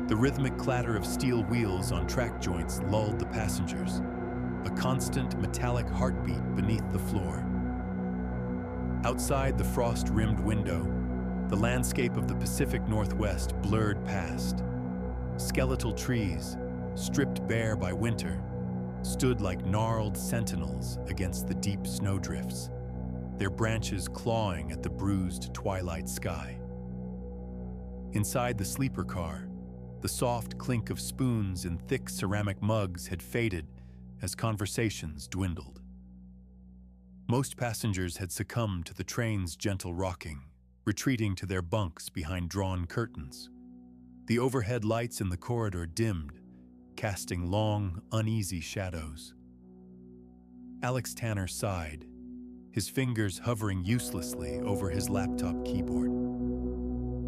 The rhythmic clatter of steel wheels on track joints lulled the passengers, a constant metallic heartbeat beneath the floor. Outside the frost-rimmed window, the landscape of the Pacific Northwest blurred past. Skeletal trees, stripped bare by winter, stood like gnarled sentinels against the deep snowdrifts, their branches clawing at the bruised twilight sky. Inside the sleeper car, the soft clink of spoons in thick ceramic mugs had faded as conversations dwindled. Most passengers had succumbed to the train's gentle rocking, retreating to their bunks behind drawn curtains. The overhead lights in the corridor dimmed, casting long, uneasy shadows. Alex Tanner sighed, his fingers hovering uselessly over his laptop keyboard.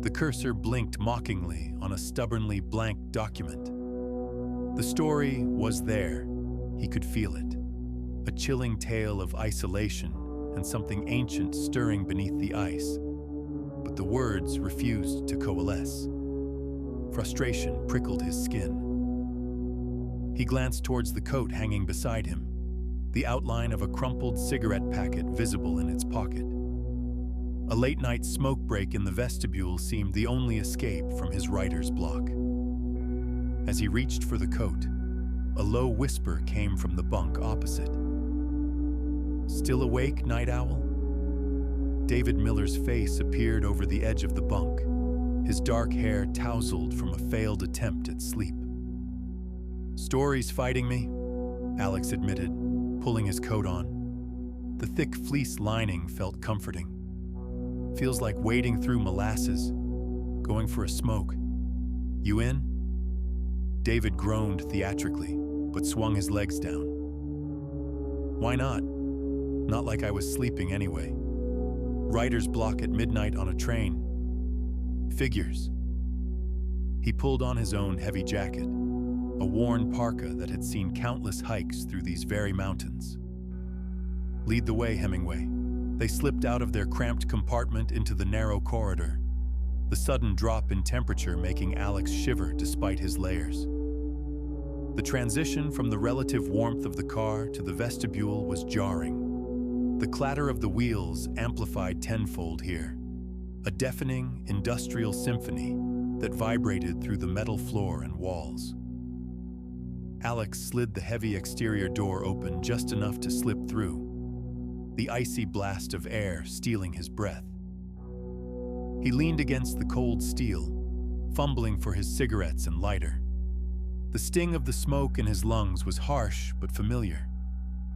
The cursor blinked mockingly on a stubbornly blank document. The story was there. He could feel it. A chilling tale of isolation and something ancient stirring beneath the ice. But the words refused to coalesce. Frustration prickled his skin. He glanced towards the coat hanging beside him, the outline of a crumpled cigarette packet visible in its pocket. A late-night smoke break in the vestibule seemed the only escape from his writer's block. As he reached for the coat, a low whisper came from the bunk opposite. "Still awake, night owl?" David Miller's face appeared over the edge of the bunk, his dark hair tousled from a failed attempt at sleep. "Stories fighting me," Alex admitted, pulling his coat on. The thick fleece lining felt comforting. "Feels like wading through molasses, going for a smoke. You in?" David groaned theatrically, but swung his legs down. "Why not? Not like I was sleeping anyway. Writer's block at midnight on a train. Figures." He pulled on his own heavy jacket, a worn parka that had seen countless hikes through these very mountains. "Lead the way, Hemingway." They slipped out of their cramped compartment into the narrow corridor, the sudden drop in temperature making Alex shiver despite his layers. The transition from the relative warmth of the car to the vestibule was jarring. The clatter of the wheels amplified tenfold here, a deafening industrial symphony that vibrated through the metal floor and walls. Alex slid the heavy exterior door open just enough to slip through, the icy blast of air stealing his breath. He leaned against the cold steel, fumbling for his cigarettes and lighter. The sting of the smoke in his lungs was harsh but familiar,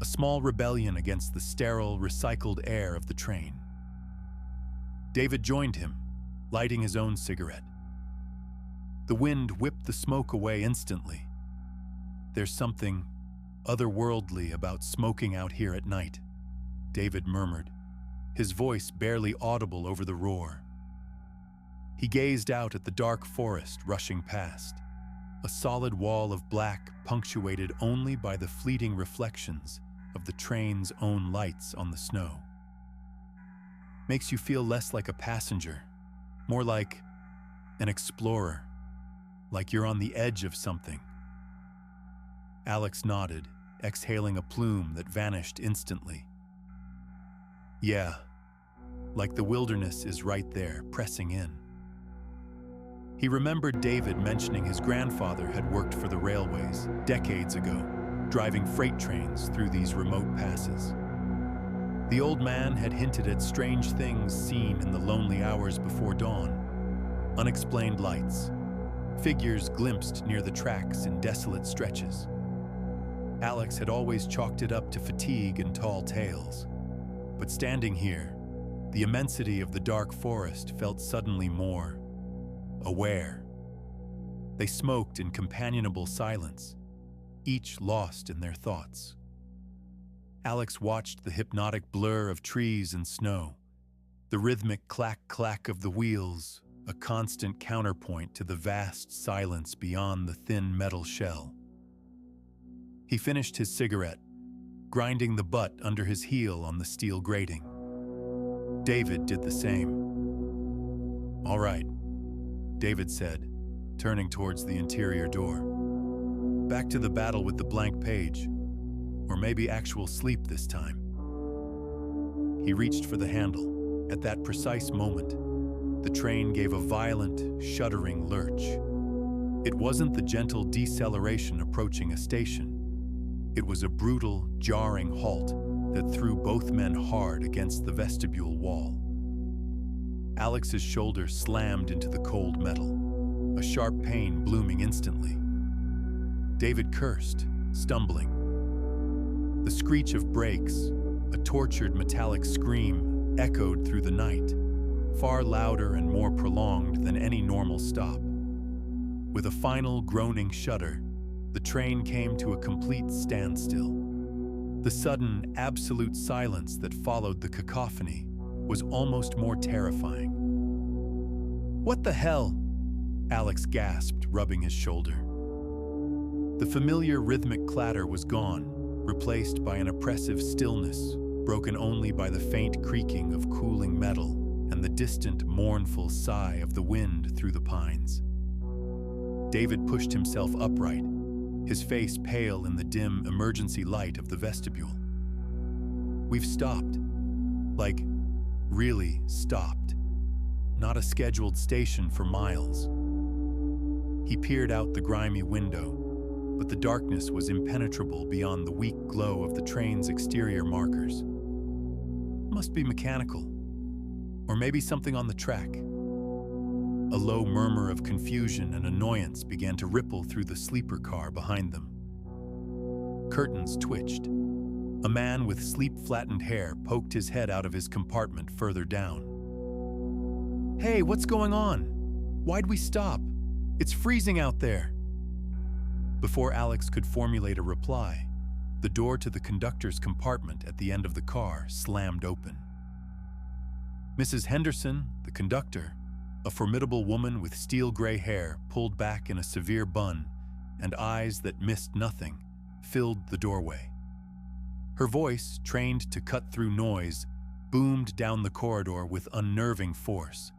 a small rebellion against the sterile, recycled air of the train. David joined him, lighting his own cigarette. The wind whipped the smoke away instantly. "There's something otherworldly about smoking out here at night," David murmured, his voice barely audible over the roar. He gazed out at the dark forest rushing past, a solid wall of black punctuated only by the fleeting reflections of the train's own lights on the snow. "Makes you feel less like a passenger, more like an explorer, like you're on the edge of something." Alex nodded, exhaling a plume that vanished instantly. "Yeah, like the wilderness is right there, pressing in." He remembered David mentioning his grandfather had worked for the railways decades ago, driving freight trains through these remote passes. The old man had hinted at strange things seen in the lonely hours before dawn, unexplained lights, figures glimpsed near the tracks in desolate stretches. Alex had always chalked it up to fatigue and tall tales. But standing here, the immensity of the dark forest felt suddenly more aware. They smoked in companionable silence, each lost in their thoughts. Alex watched the hypnotic blur of trees and snow, the rhythmic clack-clack of the wheels, a constant counterpoint to the vast silence beyond the thin metal shell. He finished his cigarette, grinding the butt under his heel on the steel grating. David did the same. "All right," David said, turning towards the interior door. Back to the battle with the blank page, or maybe actual sleep this time. He reached for the handle. At that precise moment, the train gave a violent, shuddering lurch. It wasn't the gentle deceleration approaching a station. It was a brutal, jarring halt that threw both men hard against the vestibule wall. Alex's shoulder slammed into the cold metal, a sharp pain blooming instantly. David cursed, stumbling. The screech of brakes, a tortured metallic scream, echoed through the night, far louder and more prolonged than any normal stop. With a final groaning shudder, the train came to a complete standstill. The sudden, absolute silence that followed the cacophony was almost more terrifying. "What the hell?" Alex gasped, rubbing his shoulder. The familiar rhythmic clatter was gone, replaced by an oppressive stillness, broken only by the faint creaking of cooling metal and the distant, mournful sigh of the wind through the pines. David pushed himself upright, his face pale in the dim emergency light of the vestibule. "We've stopped. Like, really stopped. Not a scheduled station for miles." He peered out the grimy window, but the darkness was impenetrable beyond the weak glow of the train's exterior markers. Must be mechanical, or maybe something on the track. A low murmur of confusion and annoyance began to ripple through the sleeper car behind them. Curtains twitched. A man with sleep-flattened hair poked his head out of his compartment further down. "Hey, what's going on? Why'd we stop? It's freezing out there." Before Alex could formulate a reply, the door to the conductor's compartment at the end of the car slammed open. Mrs. Henderson, the conductor, a formidable woman with steel-gray hair pulled back in a severe bun and eyes that missed nothing, filled the doorway. Her voice, trained to cut through noise, boomed down the corridor with unnerving force.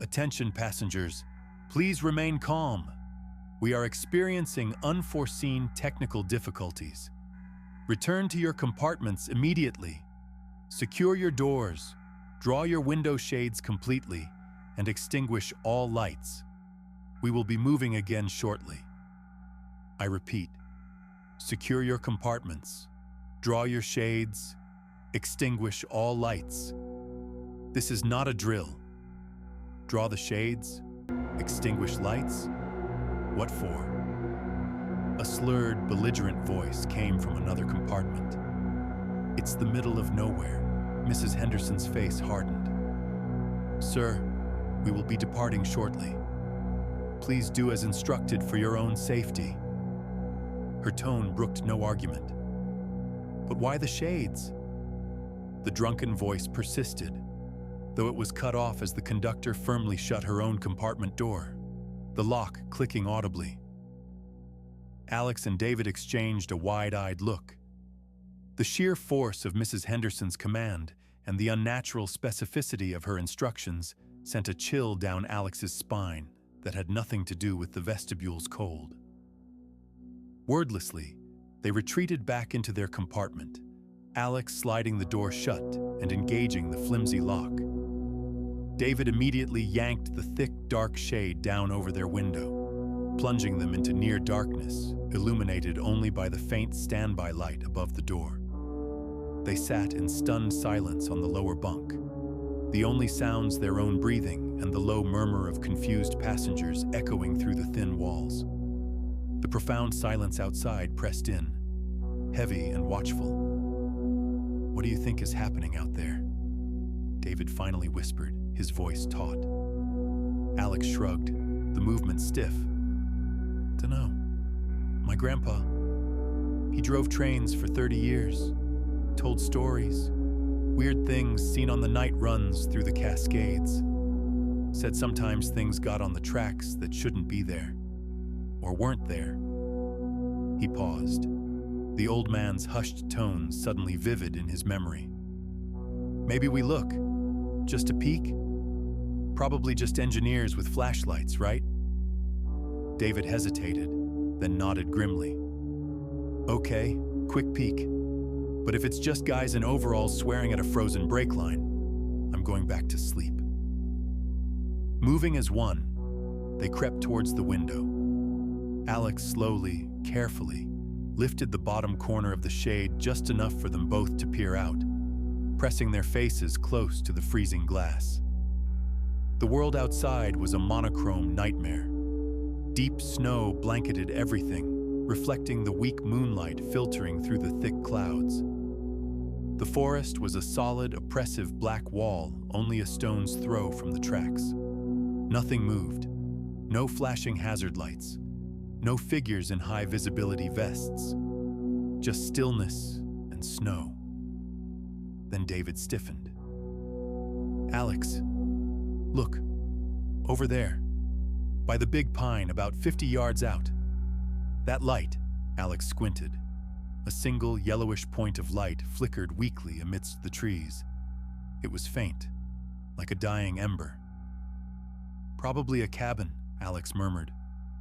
"Attention passengers, please remain calm. We are experiencing unforeseen technical difficulties. Return to your compartments immediately. Secure your doors, draw your window shades completely, and extinguish all lights. We will be moving again shortly. I repeat, secure your compartments, draw your shades, extinguish all lights. This is not a drill. Draw the shades, extinguish lights? What for?" A slurred, belligerent voice came from another compartment. "It's the middle of nowhere." Mrs. Henderson's face hardened. "Sir, we will be departing shortly. Please do as instructed for your own safety." Her tone brooked no argument. "But why the shades?" The drunken voice persisted, though it was cut off as the conductor firmly shut her own compartment door, the lock clicking audibly. Alex and David exchanged a wide-eyed look. The sheer force of Mrs. Henderson's command and the unnatural specificity of her instructions sent a chill down Alex's spine that had nothing to do with the vestibule's cold. Wordlessly, they retreated back into their compartment, Alex sliding the door shut and engaging the flimsy lock. David immediately yanked the thick, dark shade down over their window, plunging them into near darkness, illuminated only by the faint standby light above the door. They sat in stunned silence on the lower bunk, the only sounds their own breathing and the low murmur of confused passengers echoing through the thin walls. The profound silence outside pressed in, heavy and watchful. "What do you think is happening out there?" David finally whispered, his voice taut. Alex shrugged, the movement stiff. "Dunno. My grandpa. He drove trains for 30 years, told stories, weird things seen on the night runs through the Cascades. Said sometimes things got on the tracks that shouldn't be there, or weren't there." He paused, the old man's hushed tones suddenly vivid in his memory. "Maybe we look. Just a peek? Probably just engineers with flashlights, right?" David hesitated, then nodded grimly. Okay, quick peek. But if it's just guys in overalls swearing at a frozen brake line, I'm going back to sleep. Moving as one, they crept towards the window. Alex slowly, carefully, lifted the bottom corner of the shade just enough for them both to peer out, pressing their faces close to the freezing glass. The world outside was a monochrome nightmare. Deep snow blanketed everything, reflecting the weak moonlight filtering through the thick clouds. The forest was a solid, oppressive black wall only a stone's throw from the tracks. Nothing moved. No flashing hazard lights. No figures in high-visibility vests. Just stillness and snow. Then David stiffened. Alex, look, over there, by the big pine about 50 yards out. That light, Alex squinted. A single yellowish point of light flickered weakly amidst the trees. It was faint, like a dying ember. Probably a cabin, Alex murmured,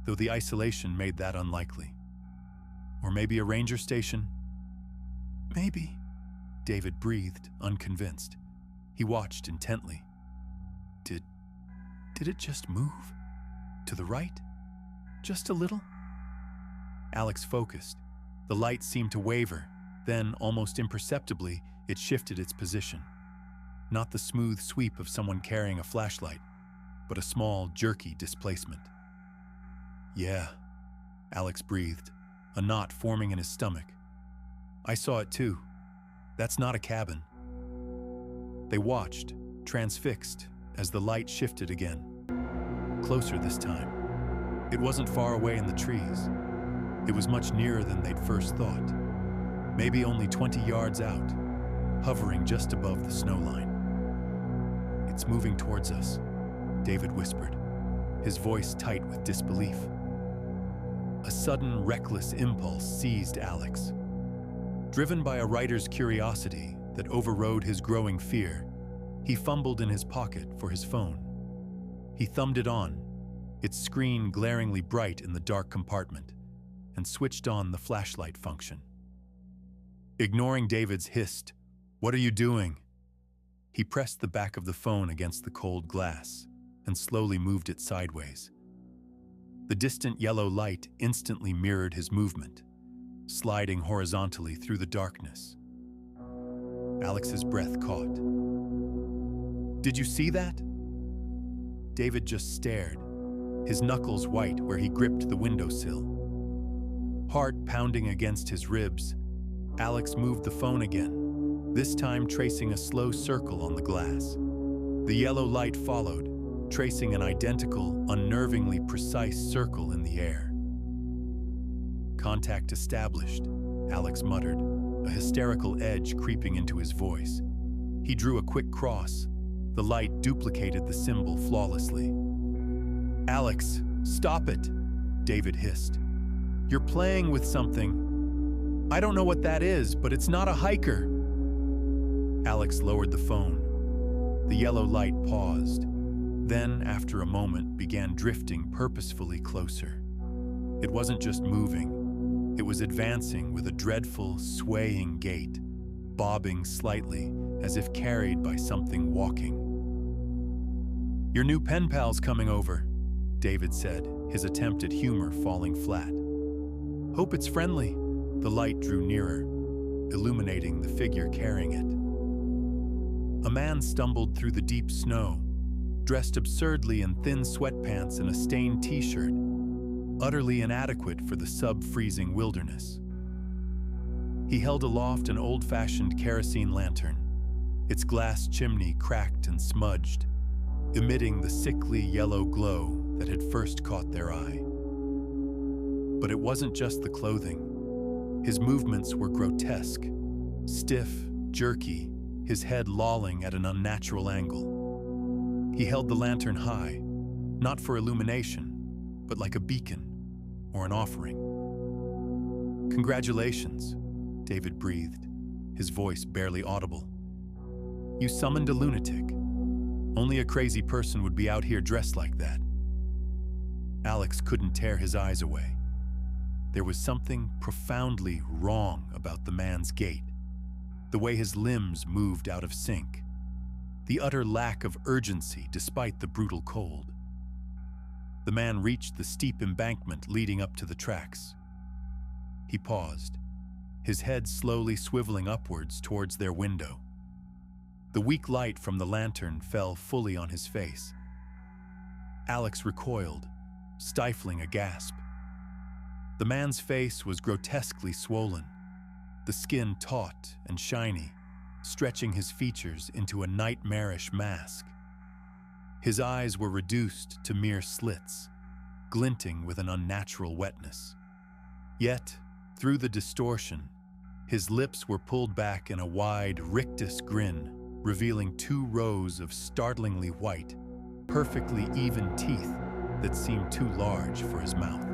though the isolation made that unlikely. Or maybe a ranger station? Maybe, David breathed, unconvinced. He watched intently. Did it just move? To the right? Just a little? Alex focused. The light seemed to waver. Then, almost imperceptibly, it shifted its position. Not the smooth sweep of someone carrying a flashlight, but a small, jerky displacement. Yeah, Alex breathed, a knot forming in his stomach. I saw it too. That's not a cabin. They watched, transfixed, as the light shifted again. Closer this time. It wasn't far away in the trees. It was much nearer than they'd first thought. Maybe only 20 yards out, hovering just above the snow line. It's moving towards us, David whispered, his voice tight with disbelief. A sudden, reckless impulse seized Alex. Driven by a writer's curiosity that overrode his growing fear, he fumbled in his pocket for his phone. He thumbed it on, its screen glaringly bright in the dark compartment, and switched on the flashlight function. Ignoring David's hissed, "What are you doing?" He pressed the back of the phone against the cold glass and slowly moved it sideways. The distant yellow light instantly mirrored his movement, sliding horizontally through the darkness. Alex's breath caught. "Did you see that?" David just stared, his knuckles white where he gripped the windowsill. Heart pounding against his ribs, Alex moved the phone again, this time tracing a slow circle on the glass. The yellow light followed, tracing an identical, unnervingly precise circle in the air. "Contact established," Alex muttered, a hysterical edge creeping into his voice. He drew a quick cross. The light duplicated the symbol flawlessly. "Alex, stop it," David hissed. "You're playing with something. I don't know what that is, but it's not a hiker." Alex lowered the phone. The yellow light paused, then, after a moment, began drifting purposefully closer. It wasn't just moving. It was advancing with a dreadful, swaying gait, bobbing slightly, as if carried by something walking. "Your new pen pal's coming over," David said, his attempt at humor falling flat. "Hope it's friendly." The light drew nearer, illuminating the figure carrying it. A man stumbled through the deep snow, dressed absurdly in thin sweatpants and a stained t-shirt, utterly inadequate for the sub-freezing wilderness. He held aloft an old-fashioned kerosene lantern, its glass chimney cracked and smudged, emitting the sickly yellow glow that had first caught their eye. But it wasn't just the clothing. His movements were grotesque, stiff, jerky, his head lolling at an unnatural angle. He held the lantern high, not for illumination, but like a beacon or an offering. "Congratulations," David breathed, his voice barely audible. "You summoned a lunatic. Only a crazy person would be out here dressed like that." Alex couldn't tear his eyes away. There was something profoundly wrong about the man's gait, the way his limbs moved out of sync, the utter lack of urgency despite the brutal cold. The man reached the steep embankment leading up to the tracks. He paused, his head slowly swiveling upwards towards their window. The weak light from the lantern fell fully on his face. Alex recoiled, stifling a gasp. The man's face was grotesquely swollen, the skin taut and shiny, stretching his features into a nightmarish mask. His eyes were reduced to mere slits, glinting with an unnatural wetness. Yet, through the distortion, his lips were pulled back in a wide, rictus grin, revealing 2 rows of startlingly white, perfectly even teeth that seemed too large for his mouth.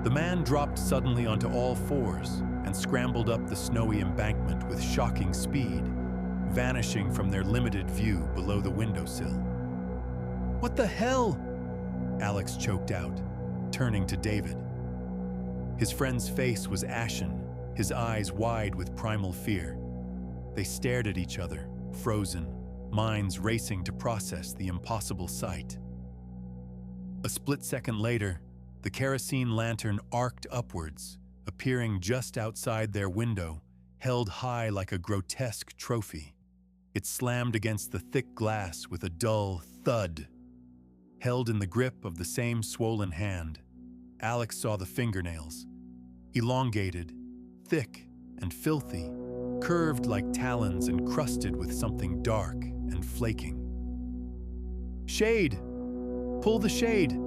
The man dropped suddenly onto all fours and scrambled up the snowy embankment with shocking speed, vanishing from their limited view below the windowsill. "What the hell?" Alex choked out, turning to David. His friend's face was ashen, his eyes wide with primal fear. They stared at each other, frozen, minds racing to process the impossible sight. A split second later, the kerosene lantern arced upwards, appearing just outside their window, held high like a grotesque trophy. It slammed against the thick glass with a dull thud. Held in the grip of the same swollen hand, Alex saw the fingernails, elongated, thick and filthy, curved like talons encrusted with something dark and flaking. "Shade! Pull the shade!"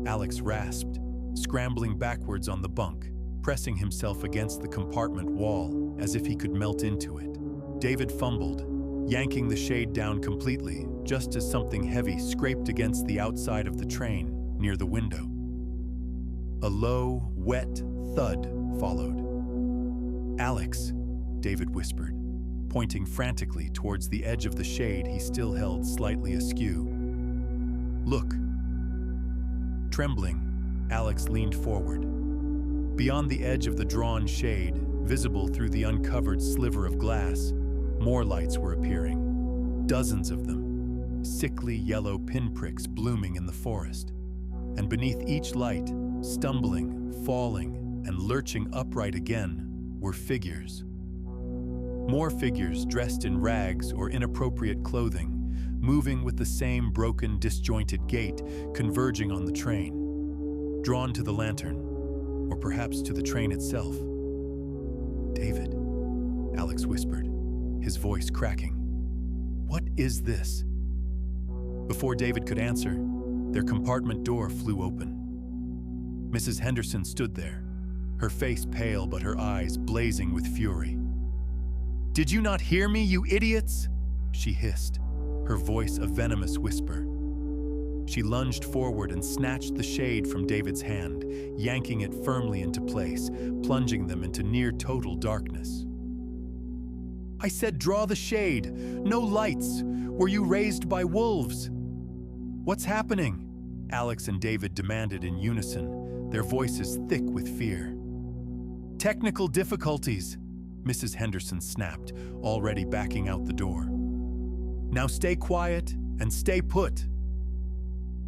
Alex rasped, scrambling backwards on the bunk, pressing himself against the compartment wall as if he could melt into it. David fumbled, yanking the shade down completely, just as something heavy scraped against the outside of the train near the window. A low, wet thud followed. "Alex," David whispered, pointing frantically towards the edge of the shade he still held slightly askew. "Look." Trembling, Alex leaned forward. Beyond the edge of the drawn shade, visible through the uncovered sliver of glass, more lights were appearing, dozens of them, sickly yellow pinpricks blooming in the forest. And beneath each light, stumbling, falling, and lurching upright again, were figures. More figures dressed in rags or inappropriate clothing, moving with the same broken, disjointed gait, converging on the train, drawn to the lantern, or perhaps to the train itself. "David," Alex whispered, his voice cracking. "What is this?" Before David could answer, their compartment door flew open. Mrs. Henderson stood there, her face pale but her eyes blazing with fury. "Did you not hear me, you idiots?" she hissed, her voice a venomous whisper. She lunged forward and snatched the shade from David's hand, yanking it firmly into place, plunging them into near-total darkness. "I said draw the shade! No lights! Were you raised by wolves?" "What's happening?" Alex and David demanded in unison, their voices thick with fear. "Technical difficulties," Mrs. Henderson snapped, already backing out the door. "Now stay quiet and stay put."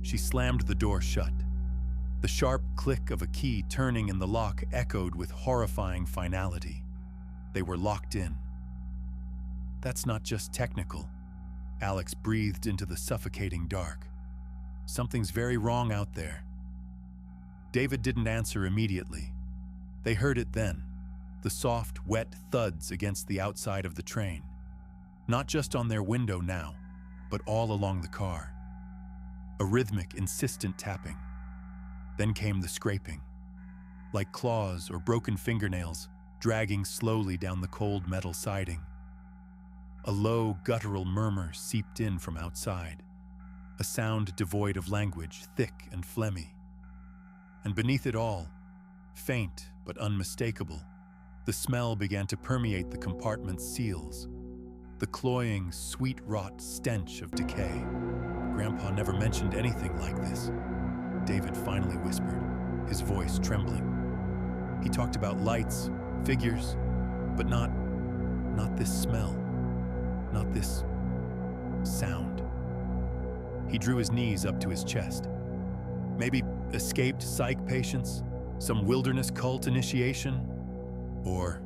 She slammed the door shut. The sharp click of a key turning in the lock echoed with horrifying finality. They were locked in. "That's not just technical," Alex breathed into the suffocating dark. "Something's very wrong out there." David didn't answer immediately. They heard it then, the soft, wet thuds against the outside of the train. Not just on their window now, but all along the car. A rhythmic, insistent tapping. Then came the scraping, like claws or broken fingernails dragging slowly down the cold metal siding. A low, guttural murmur seeped in from outside, a sound devoid of language, thick and phlegmy. And beneath it all, faint but unmistakable, the smell began to permeate the compartment's seals, the cloying, sweet-rot stench of decay. Grandpa never mentioned anything like this. David finally whispered, his voice trembling. He talked about lights, figures, but not this smell, not this sound. He drew his knees up to his chest. Maybe escaped psych patients, some wilderness cult initiation, or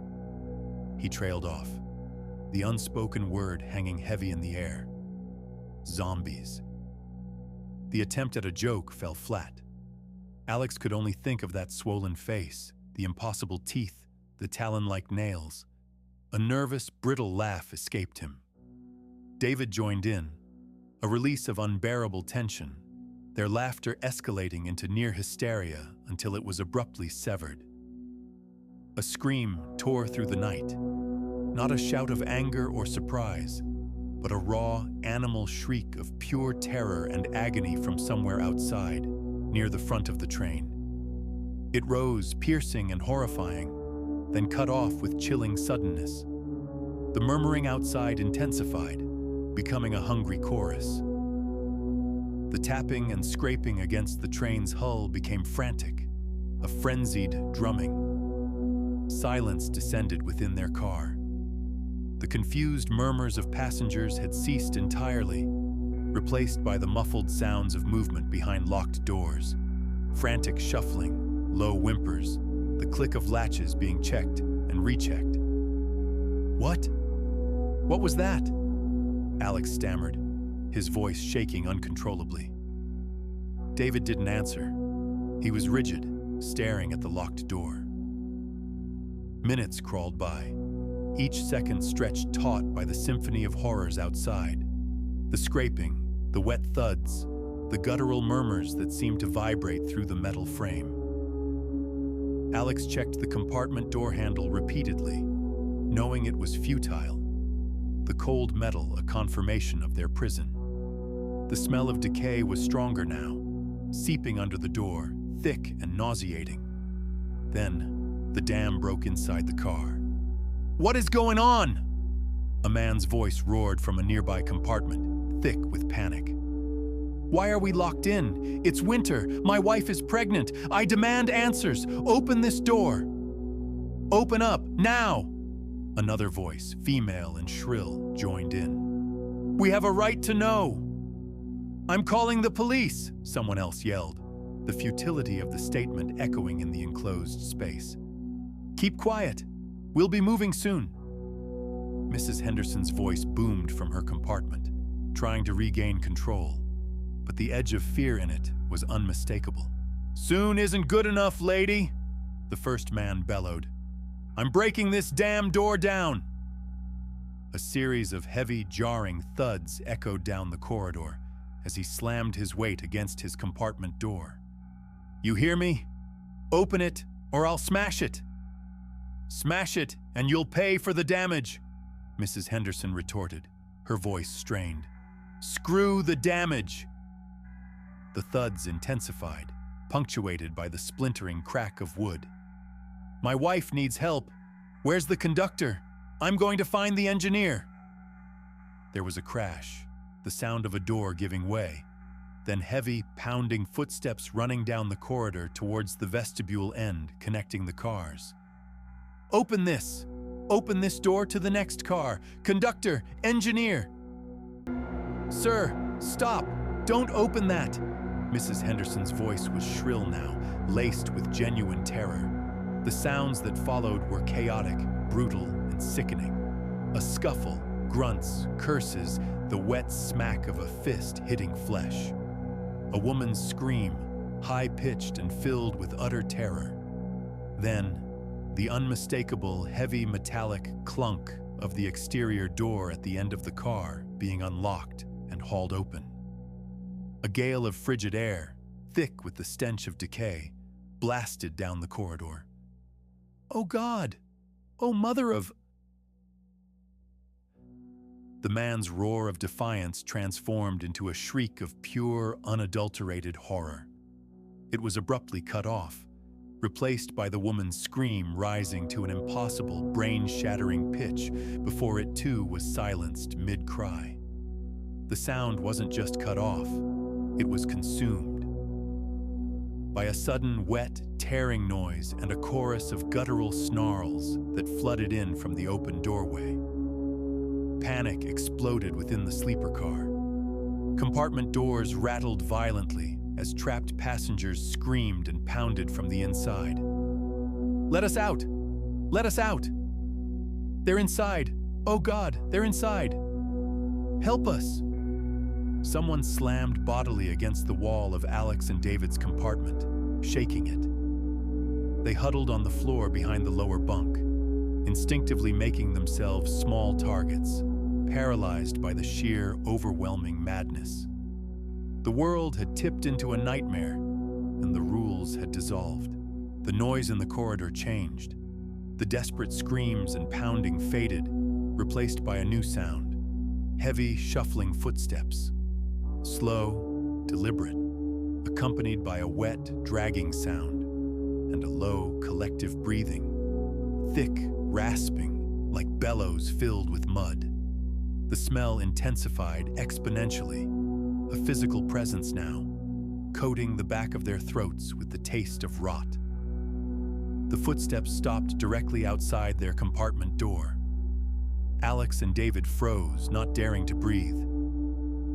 he trailed off, the unspoken word hanging heavy in the air. Zombies. The attempt at a joke fell flat. Alex could only think of that swollen face, the impossible teeth, the talon-like nails. A nervous, brittle laugh escaped him. David joined in, a release of unbearable tension, their laughter escalating into near hysteria until it was abruptly severed. A scream tore through the night, not a shout of anger or surprise, but a raw, animal shriek of pure terror and agony from somewhere outside, near the front of the train. It rose, piercing and horrifying, then cut off with chilling suddenness. The murmuring outside intensified, becoming a hungry chorus. The tapping and scraping against the train's hull became frantic, a frenzied drumming. Silence descended within their car. The confused murmurs of passengers had ceased entirely, replaced by the muffled sounds of movement behind locked doors, frantic shuffling, low whimpers, the click of latches being checked and rechecked. What? What was that? Alex stammered, his voice shaking uncontrollably. David didn't answer. He was rigid, staring at the locked door. Minutes crawled by, each second stretched taut by the symphony of horrors outside. The scraping, the wet thuds, the guttural murmurs that seemed to vibrate through the metal frame. Alex checked the compartment door handle repeatedly, knowing it was futile. The cold metal a confirmation of their prison. The smell of decay was stronger now, seeping under the door, thick and nauseating. Then, the dam broke inside the car. "What is going on?" A man's voice roared from a nearby compartment, thick with panic. "Why are we locked in? It's winter. My wife is pregnant. I demand answers. Open this door. Open up, now!" Another voice, female and shrill, joined in. "We have a right to know." "I'm calling the police," someone else yelled, the futility of the statement echoing in the enclosed space. "Keep quiet. We'll be moving soon." Mrs. Henderson's voice boomed from her compartment, trying to regain control, but the edge of fear in it was unmistakable. "Soon isn't good enough, lady," the first man bellowed. "I'm breaking this damn door down." A series of heavy, jarring thuds echoed down the corridor as he slammed his weight against his compartment door. "You hear me? Open it, or I'll smash it." "Smash it, and you'll pay for the damage," Mrs. Henderson retorted, her voice strained. "Screw the damage." The thuds intensified, punctuated by the splintering crack of wood. "My wife needs help. Where's the conductor? I'm going to find the engineer." There was a crash, the sound of a door giving way, then heavy, pounding footsteps running down the corridor towards the vestibule end connecting the cars. "Open this! Open this door to the next car! Conductor! Engineer!" "Sir, stop! Don't open that!" Mrs. Henderson's voice was shrill now, laced with genuine terror. The sounds that followed were chaotic, brutal, and sickening. A scuffle, grunts, curses, the wet smack of a fist hitting flesh. A woman's scream, high-pitched and filled with utter terror. Then, the unmistakable, heavy metallic clunk of the exterior door at the end of the car being unlocked and hauled open. A gale of frigid air, thick with the stench of decay, blasted down the corridor. "Oh God! Oh Mother of..." The man's roar of defiance transformed into a shriek of pure, unadulterated horror. It was abruptly cut off, replaced by the woman's scream rising to an impossible, brain-shattering pitch before it too was silenced mid-cry. The sound wasn't just cut off, it was consumed. by a sudden wet, tearing noise and a chorus of guttural snarls that flooded in from the open doorway. Panic exploded within the sleeper car. Compartment doors rattled violently as trapped passengers screamed and pounded from the inside. "Let us out! Let us out! They're inside! Oh God, they're inside! Help us!" Someone slammed bodily against the wall of Alex and David's compartment, shaking it. They huddled on the floor behind the lower bunk, instinctively making themselves small targets, paralyzed by the sheer, overwhelming madness. The world had tipped into a nightmare, and the rules had dissolved. The noise in the corridor changed. The desperate screams and pounding faded, replaced by a new sound: heavy, shuffling footsteps. Slow, deliberate, accompanied by a wet, dragging sound, and a low, collective breathing, thick, rasping, like bellows filled with mud. The smell intensified exponentially, a physical presence now, coating the back of their throats with the taste of rot. The footsteps stopped directly outside their compartment door. Alex and David froze, not daring to breathe.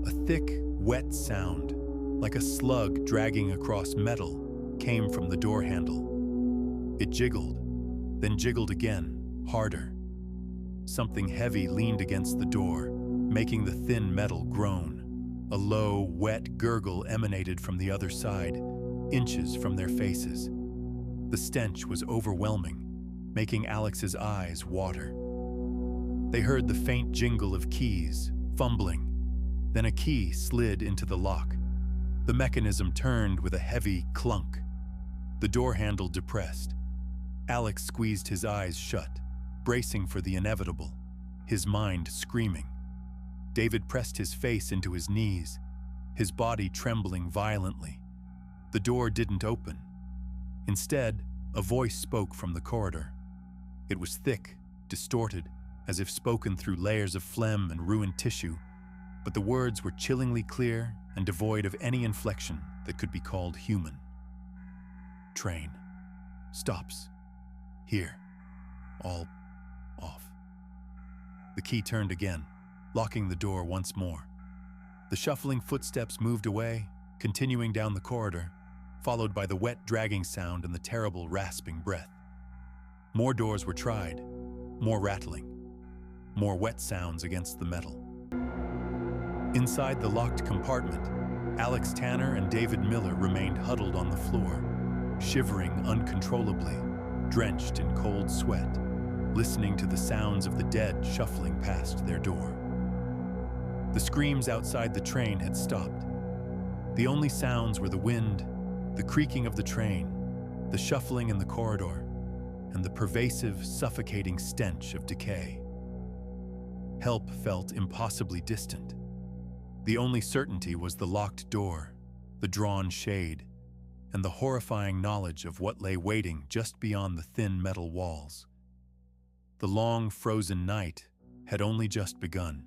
A thick, wet sound, like a slug dragging across metal, came from the door handle. It jiggled, then jiggled again, harder. Something heavy leaned against the door, making the thin metal groan. A low, wet gurgle emanated from the other side, inches from their faces. The stench was overwhelming, making Alex's eyes water. They heard the faint jingle of keys, fumbling. Then a key slid into the lock. The mechanism turned with a heavy clunk. The door handle depressed. Alex squeezed his eyes shut, bracing for the inevitable, his mind screaming. David pressed his face into his knees, his body trembling violently. The door didn't open. Instead, a voice spoke from the corridor. It was thick, distorted, as if spoken through layers of phlegm and ruined tissue, but the words were chillingly clear and devoid of any inflection that could be called human. "Train. Stops. Here. All off." The key turned again, locking the door once more. The shuffling footsteps moved away, continuing down the corridor, followed by the wet dragging sound and the terrible rasping breath. More doors were tried, more rattling, more wet sounds against the metal. Inside the locked compartment, Alex Tanner and David Miller remained huddled on the floor, shivering uncontrollably, drenched in cold sweat, listening to the sounds of the dead shuffling past their door. The screams outside the train had stopped. The only sounds were the wind, the creaking of the train, the shuffling in the corridor, and the pervasive, suffocating stench of decay. Help felt impossibly distant. The only certainty was the locked door, the drawn shade, and the horrifying knowledge of what lay waiting just beyond the thin metal walls. The long, frozen night had only just begun.